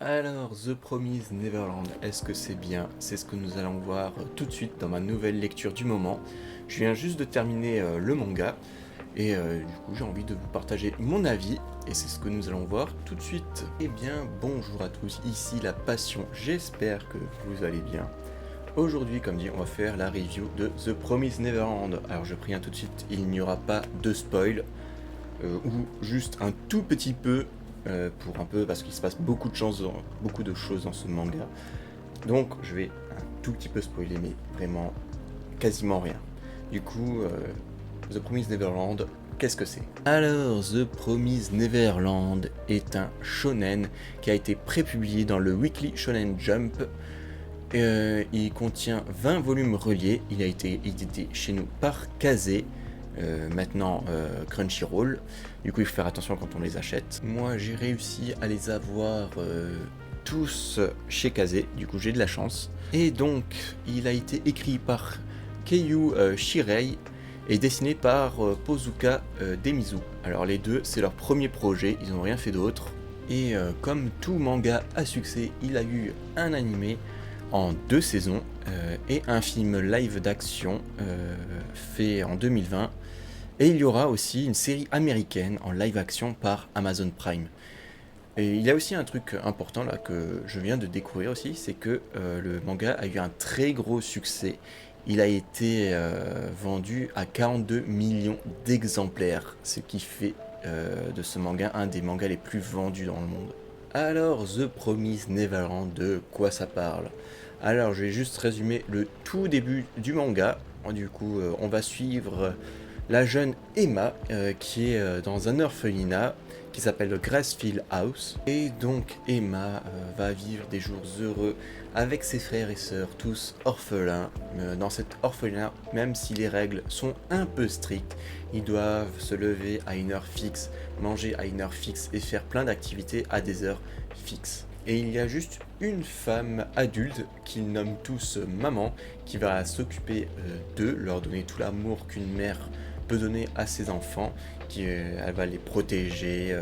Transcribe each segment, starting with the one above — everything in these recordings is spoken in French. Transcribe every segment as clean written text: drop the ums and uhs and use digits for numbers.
Alors, The Promised Neverland, est-ce que c'est bien? C'est ce que nous allons voir tout de suite dans ma nouvelle lecture du moment. Je viens juste de terminer le manga et du coup j'ai envie de vous partager mon avis et c'est ce que nous allons voir tout de suite. Eh bien, bonjour à tous, ici La Passion, j'espère que vous allez bien. Aujourd'hui, comme dit, on va faire la review de The Promised Neverland. Alors je préviens tout de suite, il n'y aura pas de spoil ou juste un tout petit peu pour un peu parce qu'il se passe beaucoup de choses dans ce manga. Donc je vais un tout petit peu spoiler, mais vraiment quasiment rien. Du coup, The Promised Neverland, qu'est-ce que c'est? Alors, The Promised Neverland est un shonen qui a été prépublié dans le Weekly Shonen Jump. Il contient 20 volumes reliés. Il a été édité chez nous par Kazé. Maintenant Crunchyroll. Du coup, il faut faire attention quand on les achète. Moi, j'ai réussi à les avoir tous chez Kazé. Du coup, j'ai de la chance. Et donc, il a été écrit par Keiyu Shirei et dessiné par Pozuka Demizu. Alors, les deux, c'est leur premier projet. Ils n'ont rien fait d'autre. Et comme tout manga à succès, il a eu un animé en 2 saisons et un film live d'action fait en 2020. Et il y aura aussi une série américaine en live action par Amazon Prime. Et il y a aussi un truc important là que je viens de découvrir aussi, c'est que le manga a eu un très gros succès. Il a été vendu à 42 millions d'exemplaires, ce qui fait de ce manga un des mangas les plus vendus dans le monde. Alors, The Promised Neverland, de quoi ça parle? Alors, je vais juste résumer le tout début du manga. Du coup, on va suivre la jeune Emma qui est dans un orphelinat qui s'appelle Gracefield House. Et donc Emma va vivre des jours heureux avec ses frères et sœurs, tous orphelins. Dans cet orphelinat, même si les règles sont un peu strictes, ils doivent se lever à une heure fixe, manger à une heure fixe et faire plein d'activités à des heures fixes. Et il y a juste une femme adulte qu'ils nomment tous maman qui va s'occuper d'eux, leur donner tout l'amour qu'une mère peut donner à ses enfants, elle va les protéger,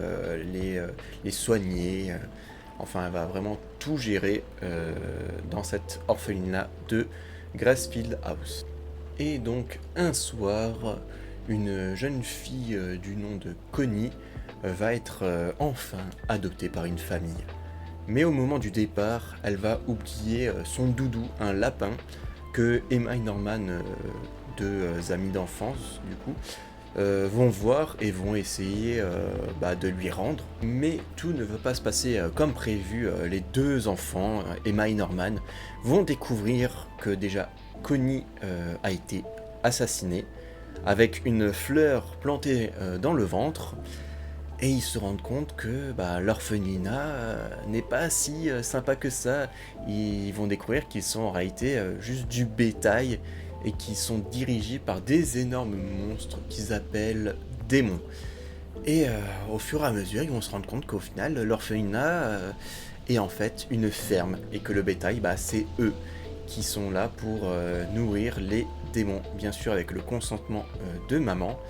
les soigner, enfin elle va vraiment tout gérer dans cet orphelinat de Gracefield House. Et donc un soir, une jeune fille du nom de Connie va être enfin adoptée par une famille. Mais au moment du départ, elle va oublier son doudou, un lapin, que Emma et Norman, deux amis d'enfance du coup, vont voir et vont essayer de lui rendre. Mais tout ne va pas se passer comme prévu. Les deux enfants, Emma et Norman, vont découvrir que déjà Connie a été assassinée avec une fleur plantée dans le ventre. Et ils se rendent compte que l'orphelinat n'est pas si sympa que ça. Ils vont découvrir qu'ils sont en réalité juste du bétail et qui sont dirigés par des énormes monstres qu'ils appellent démons. Et au fur et à mesure, ils vont se rendre compte qu'au final, l'orphelinat est en fait une ferme et que le bétail, c'est eux qui sont là pour nourrir les démons, bien sûr avec le consentement de maman.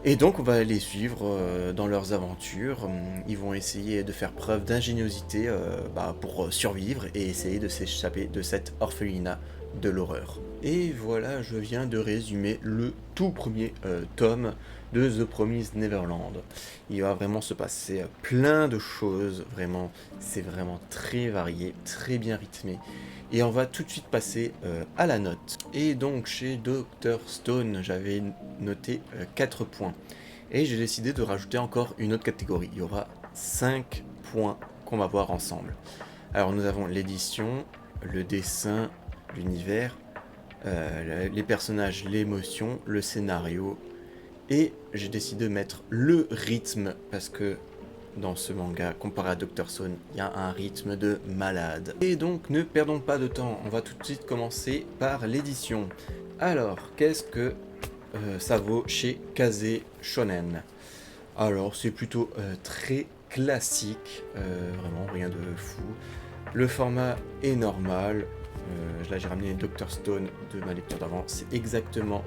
Et donc on va les suivre dans leurs aventures. Ils vont essayer de faire preuve d'ingéniosité pour survivre et essayer de s'échapper de cet orphelinat de l'horreur. Et voilà, je viens de résumer le tout premier tome de The Promised Neverland. Il va vraiment se passer plein de choses, vraiment, c'est vraiment très varié, très bien rythmé. Et on va tout de suite passer à la note. Et donc chez Dr Stone, j'avais noté 4 points. Et j'ai décidé de rajouter encore une autre catégorie. Il y aura 5 points qu'on va voir ensemble. Alors nous avons l'édition, le dessin, l'univers, les personnages, l'émotion, le scénario. Et j'ai décidé de mettre le rythme parce que dans ce manga, comparé à Dr Stone, il y a un rythme de malade. Et donc, ne perdons pas de temps, on va tout de suite commencer par l'édition. Alors, qu'est-ce que ça vaut chez Kazé Shonen? Alors, c'est plutôt très classique, vraiment rien de fou. Le format est normal. Là, j'ai ramené Dr Stone de ma lecture d'avant. C'est exactement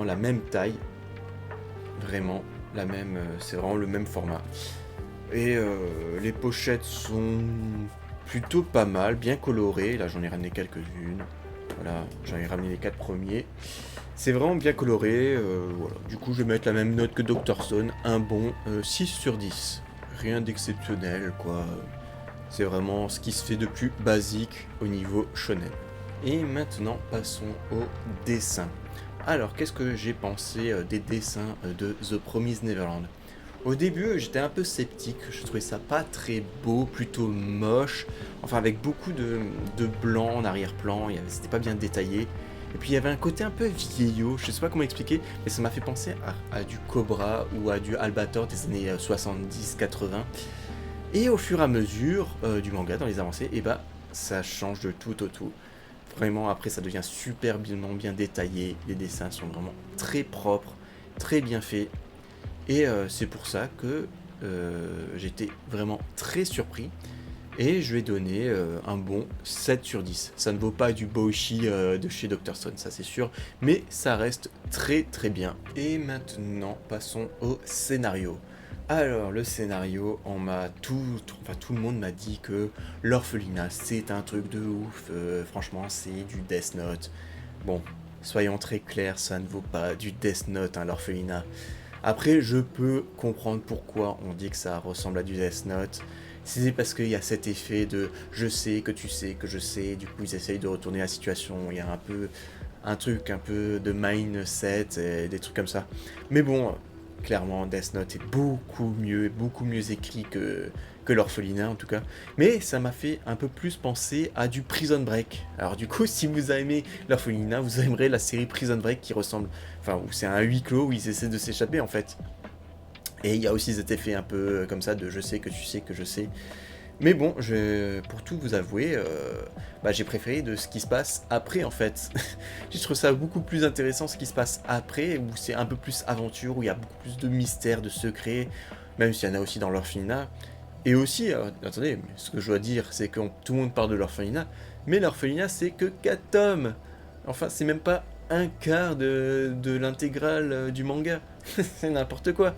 la même taille, vraiment. C'est vraiment le même format. Et les pochettes sont plutôt pas mal, bien colorées. Là, j'en ai ramené quelques-unes. Voilà, j'en ai ramené les 4 premiers. C'est vraiment bien coloré. Voilà. Du coup, je vais mettre la même note que Dr. Stone, un bon 6 sur 10. Rien d'exceptionnel, quoi. C'est vraiment ce qui se fait de plus basique au niveau shonen. Et maintenant, passons au dessin. Alors, qu'est-ce que j'ai pensé des dessins de The Promised Neverland? Au début, j'étais un peu sceptique, je trouvais ça pas très beau, plutôt moche, enfin avec beaucoup de blanc en arrière-plan, c'était pas bien détaillé. Et puis il y avait un côté un peu vieillot, je sais pas comment expliquer, mais ça m'a fait penser à du Cobra ou à du Albator des années 70-80. Et au fur et à mesure du manga, dans les avancées, et bah ça change de tout au tout. Vraiment, après ça devient super bien détaillé, les dessins sont vraiment très propres, très bien faits. Et c'est pour ça que j'étais vraiment très surpris. Et je vais donner un bon 7 sur 10. Ça ne vaut pas du Boichi de chez Dr. Stone, ça c'est sûr. Mais ça reste très très bien. Et maintenant, passons au scénario. Alors, le scénario, enfin, tout le monde m'a dit que l'orphelinat, c'est un truc de ouf. Franchement, c'est du Death Note. Bon, soyons très clairs, ça ne vaut pas du Death Note, hein, l'orphelinat. Après, je peux comprendre pourquoi on dit que ça ressemble à du Death Note. C'est parce qu'il y a cet effet de je sais que tu sais que je sais, du coup ils essayent de retourner la situation, il y a un truc un peu de mindset et des trucs comme ça. Mais bon, clairement Death Note est beaucoup mieux écrit que l'orphelinat en tout cas. Mais ça m'a fait un peu plus penser à du Prison Break. Alors du coup, si vous avez aimé l'orphelinat, vous aimerez la série Prison Break qui ressemble, enfin où c'est un huis clos où ils essaient de s'échapper en fait. Et il y a aussi cet effet un peu comme ça de je sais que tu sais que je sais. Mais bon, pour tout vous avouer, j'ai préféré de ce qui se passe après en fait. Je trouve ça beaucoup plus intéressant ce qui se passe après, où c'est un peu plus aventure, où il y a beaucoup plus de mystères, de secrets, même s'il y en a aussi dans l'orphelinat. Et aussi, attendez, ce que je dois dire, c'est que tout le monde parle de l'orphelinat, mais l'orphelinat c'est que 4 tomes. Enfin, c'est même pas un quart de l'intégrale du manga. C'est n'importe quoi.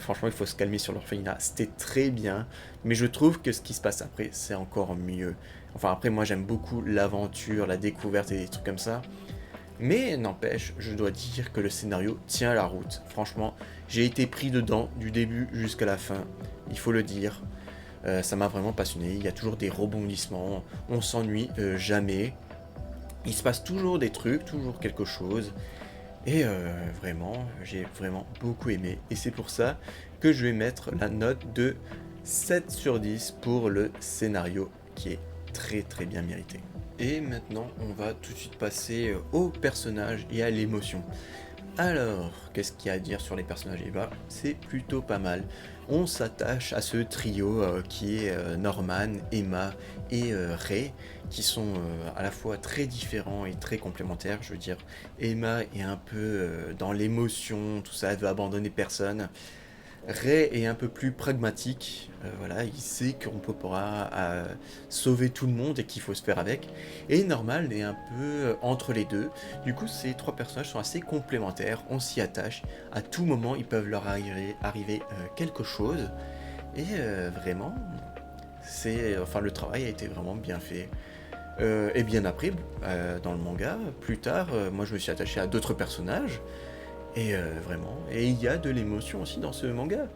Franchement, il faut se calmer sur l'orphelinat. C'était très bien, mais je trouve que ce qui se passe après, c'est encore mieux. Enfin, après, moi, j'aime beaucoup l'aventure, la découverte et des trucs comme ça. Mais n'empêche, je dois dire que le scénario tient la route. Franchement, j'ai été pris dedans du début jusqu'à la fin. Il faut le dire. Ça m'a vraiment passionné. Il y a toujours des rebondissements. On s'ennuie jamais. Il se passe toujours des trucs, toujours quelque chose. Et vraiment, j'ai vraiment beaucoup aimé. Et c'est pour ça que je vais mettre la note de 7 sur 10 pour le scénario qui est très très bien mérité. Et maintenant, on va tout de suite passer au personnage et à l'émotion. Alors, qu'est-ce qu'il y a à dire sur les personnages? Eh ben, c'est plutôt pas mal. On s'attache à ce trio qui est Norman, Emma et Ray, qui sont à la fois très différents et très complémentaires. Je veux dire, Emma est un peu dans l'émotion, tout ça, elle veut abandonner personne. Ray est un peu plus pragmatique, voilà, il sait qu'on peut pas sauver tout le monde et qu'il faut se faire avec. Et Normal est un peu entre les deux. Du coup, ces trois personnages sont assez complémentaires, on s'y attache. À tout moment, il peut leur arriver quelque chose. Et vraiment, enfin, le travail a été vraiment bien fait. Et bien après, dans le manga, plus tard, moi je me suis attaché à d'autres personnages. Et vraiment, et il y a de l'émotion aussi dans ce manga.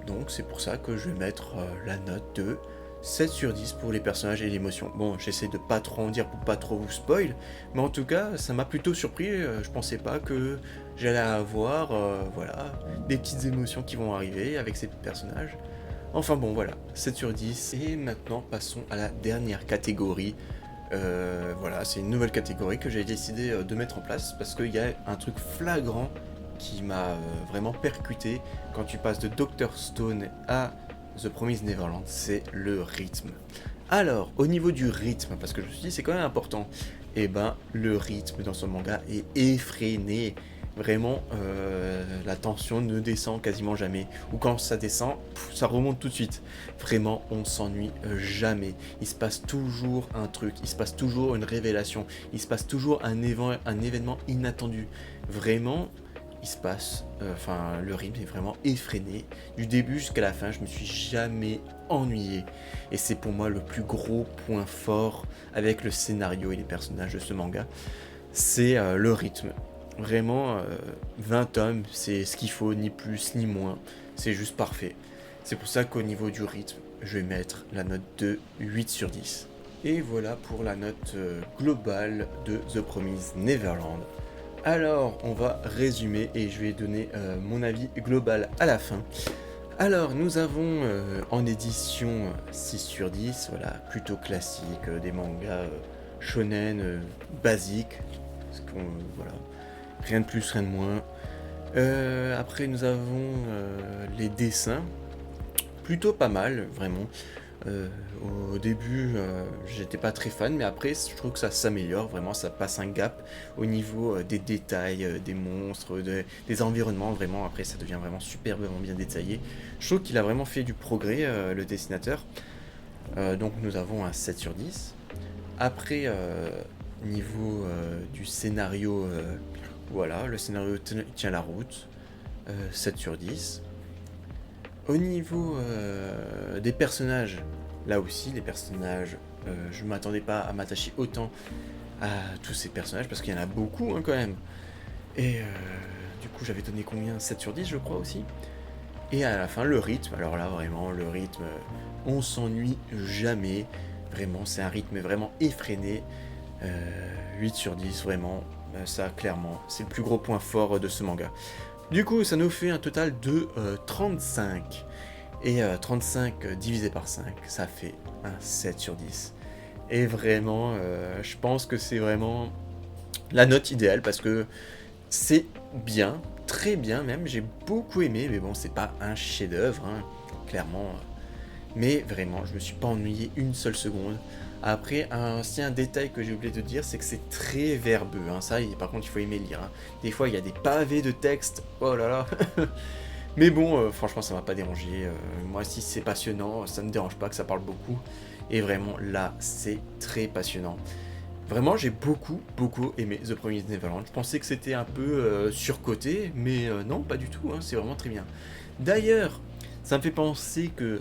Donc c'est pour ça que je vais mettre la note de 7 sur 10 pour les personnages et l'émotion. Bon, j'essaie de pas trop en dire pour pas trop vous spoil, mais en tout cas, ça m'a plutôt surpris. Je pensais pas que j'allais avoir voilà, des petites émotions qui vont arriver avec ces personnages. Enfin bon, voilà, 7 sur 10. Et maintenant, passons à la dernière catégorie. Voilà, c'est une nouvelle catégorie que j'ai décidé de mettre en place parce qu'il y a un truc flagrant qui m'a vraiment percuté quand tu passes de Dr. Stone à The Promised Neverland, c'est le rythme. Alors, au niveau du rythme, parce que je me suis dit c'est quand même important, et ben le rythme dans ce manga est effréné. Vraiment, la tension ne descend quasiment jamais. Ou quand ça descend, ça remonte tout de suite. Vraiment, on s'ennuie jamais. Il se passe toujours un truc, il se passe toujours une révélation, il se passe toujours un événement inattendu. Vraiment, il se passe, le rythme est vraiment effréné. Du début jusqu'à la fin, je me suis jamais ennuyé. Et c'est pour moi le plus gros point fort avec le scénario et les personnages de ce manga. C'est le rythme. Vraiment, 20 tomes, c'est ce qu'il faut, ni plus ni moins. C'est juste parfait. C'est pour ça qu'au niveau du rythme, je vais mettre la note de 8 sur 10. Et voilà pour la note globale de The Promised Neverland. Alors, on va résumer et je vais donner mon avis global à la fin. Alors, nous avons en édition 6 sur 10, voilà, plutôt classique, des mangas shonen basiques, voilà, rien de plus, rien de moins. Après, nous avons les dessins, plutôt pas mal, vraiment. Au début, j'étais pas très fan, mais après, je trouve que ça s'améliore, vraiment, ça passe un gap au niveau des détails, des monstres, des environnements, vraiment, après, ça devient vraiment superbement bien détaillé. Je trouve qu'il a vraiment fait du progrès, le dessinateur. Donc, nous avons un 7 sur 10. Après, niveau du scénario, voilà, le scénario tient la route, 7 sur 10. Au niveau des personnages, là aussi, les personnages, je ne m'attendais pas à m'attacher autant à tous ces personnages, parce qu'il y en a beaucoup quand même. Et du coup, j'avais donné combien? 7 sur 10, je crois aussi. Et à la fin, le rythme, alors là, vraiment, le rythme, on s'ennuie jamais. Vraiment, c'est un rythme vraiment effréné. 8 sur 10, vraiment, ça, clairement, c'est le plus gros point fort de ce manga. Du coup, ça nous fait un total de 35. Et 35 divisé par 5, ça fait un 7 sur 10. Et vraiment, je pense que c'est vraiment la note idéale parce que c'est bien, très bien même. J'ai beaucoup aimé, mais bon, c'est pas un chef-d'œuvre, hein, clairement. Mais vraiment, je me suis pas ennuyé une seule seconde. Après, un détail que j'ai oublié de dire, c'est que c'est très verbeux. Hein. Ça, par contre, il faut aimer lire. Hein. Des fois, il y a des pavés de texte. Oh là là. Mais bon, franchement, ça m'a pas dérangé. Moi, si c'est passionnant, ça me dérange pas que ça parle beaucoup. Et vraiment, là, c'est très passionnant. Vraiment, j'ai beaucoup aimé The Promised Neverland. Je pensais que c'était un peu surcoté, mais non, pas du tout. Hein. C'est vraiment très bien. D'ailleurs, ça me fait penser que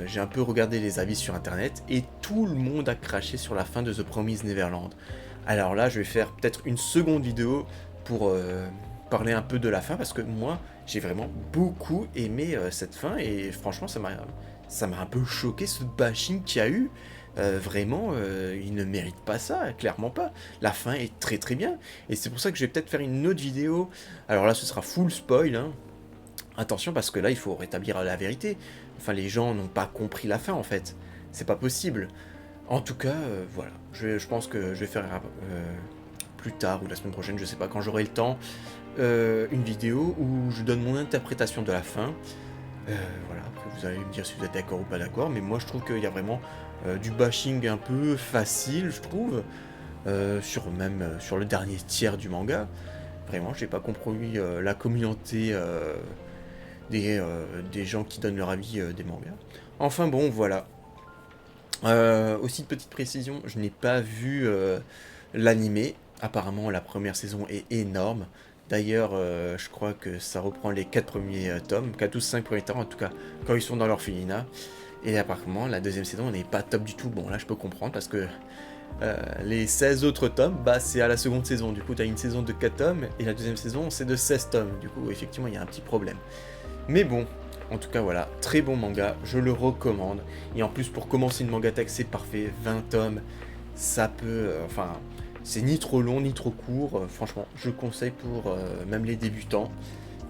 j'ai un peu regardé les avis sur internet et tout le monde a craché sur la fin de The Promised Neverland. Alors là, je vais faire peut-être une seconde vidéo pour parler un peu de la fin parce que moi, j'ai vraiment beaucoup aimé cette fin et franchement, ça m'a un peu choqué ce bashing qu'il y a eu. Vraiment, il ne mérite pas ça, clairement pas. La fin est très très bien et c'est pour ça que je vais peut-être faire une autre vidéo. Alors là, ce sera full spoil, hein. Attention parce que là il faut rétablir la vérité. Enfin les gens n'ont pas compris la fin en fait. C'est pas possible. En tout cas voilà. Je pense que je vais faire plus tard ou la semaine prochaine, je sais pas quand j'aurai le temps, une vidéo où je donne mon interprétation de la fin. Voilà, après vous allez me dire si vous êtes d'accord ou pas d'accord, mais moi je trouve qu'il y a vraiment du bashing un peu facile, je trouve, sur le dernier tiers du manga. Vraiment, j'ai pas compris la communauté des gens qui donnent leur avis des mangas. Enfin bon, voilà. Aussi de petite précision, je n'ai pas vu l'animé. Apparemment, la première saison est énorme. D'ailleurs, je crois que ça reprend les 4 premiers tomes, 4 ou 5 premiers tomes, en tout cas, quand ils sont dans l'orphelinat. Et apparemment, la deuxième saison n'est pas top du tout. Bon, là, je peux comprendre parce que les 16 autres tomes, bah, c'est à la seconde saison. Du coup, tu as une saison de 4 tomes et la deuxième saison, c'est de 16 tomes. Du coup, effectivement, il y a un petit problème. Mais bon, en tout cas, voilà, très bon manga, je le recommande. Et en plus, pour commencer une mangatech, c'est parfait, 20 tomes, ça peut... c'est ni trop long, ni trop court. Franchement, je conseille pour même les débutants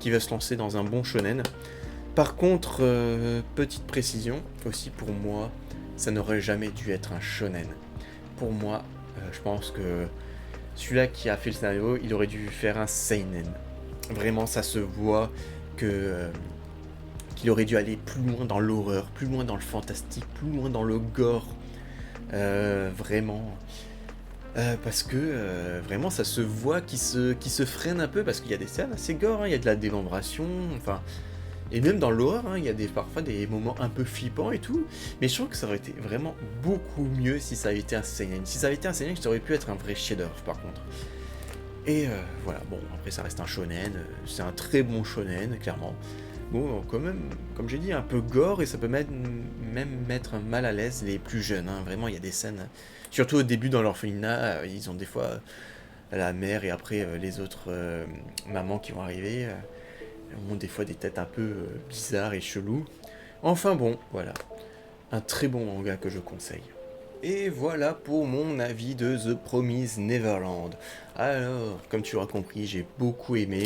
qui veulent se lancer dans un bon shonen. Par contre, petite précision, aussi pour moi, ça n'aurait jamais dû être un shonen. Pour moi, je pense que celui-là qui a fait le scénario, il aurait dû faire un seinen. Vraiment, ça se voit qu'il aurait dû aller plus loin dans l'horreur, plus loin dans le fantastique, plus loin dans le gore. Vraiment. Parce que vraiment ça se voit qu'il se freine un peu parce qu'il y a des scènes assez gore, hein, il y a de la démembration, enfin... Et même dans l'horreur, hein, il y a parfois des moments un peu flippants et tout. Mais je trouve que ça aurait été vraiment beaucoup mieux si ça avait été un seinen. Si ça avait été un seinen, ça aurait pu être un vrai chef-d'œuvre par contre. Et voilà, bon, après ça reste un shonen, c'est un très bon shonen, clairement. Bon, quand même, comme j'ai dit, un peu gore, et ça peut même mettre mal à l'aise les plus jeunes, hein. Vraiment, il y a des scènes, surtout au début dans l'orphelinat, ils ont des fois la mère et après les autres mamans qui vont arriver, ont des fois des têtes un peu bizarres et cheloues. Enfin bon, voilà, un très bon manga que je conseille. Et voilà pour mon avis de The Promised Neverland. Alors, comme tu l'auras compris, j'ai beaucoup aimé.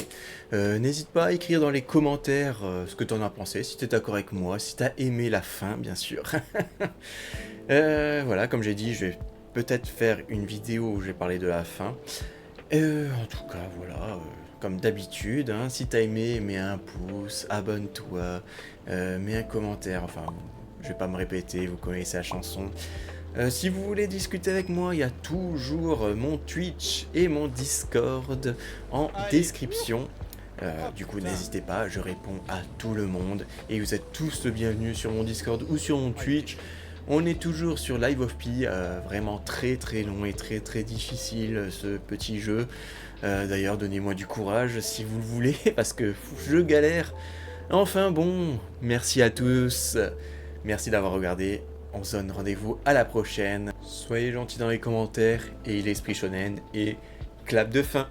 N'hésite pas à écrire dans les commentaires ce que tu en as pensé, si tu es d'accord avec moi, si tu as aimé la fin, bien sûr. Voilà, comme j'ai dit, je vais peut-être faire une vidéo où je vais parler de la fin. En tout cas, voilà, comme d'habitude, hein, si t'as aimé, mets un pouce, abonne-toi, mets un commentaire, enfin, je vais pas me répéter, vous connaissez la chanson. Si vous voulez discuter avec moi, il y a toujours mon Twitch et mon Discord en description. Du coup, n'hésitez pas, je réponds à tout le monde et vous êtes tous le bienvenus sur mon Discord ou sur mon Twitch. On est toujours sur Live of Pi, vraiment très très long et très très difficile ce petit jeu. D'ailleurs, donnez-moi du courage si vous le voulez parce que je galère. Enfin bon, merci à tous, merci d'avoir regardé. On se donne rendez-vous à la prochaine. Soyez gentils dans les commentaires et l'esprit shonen et clap de fin.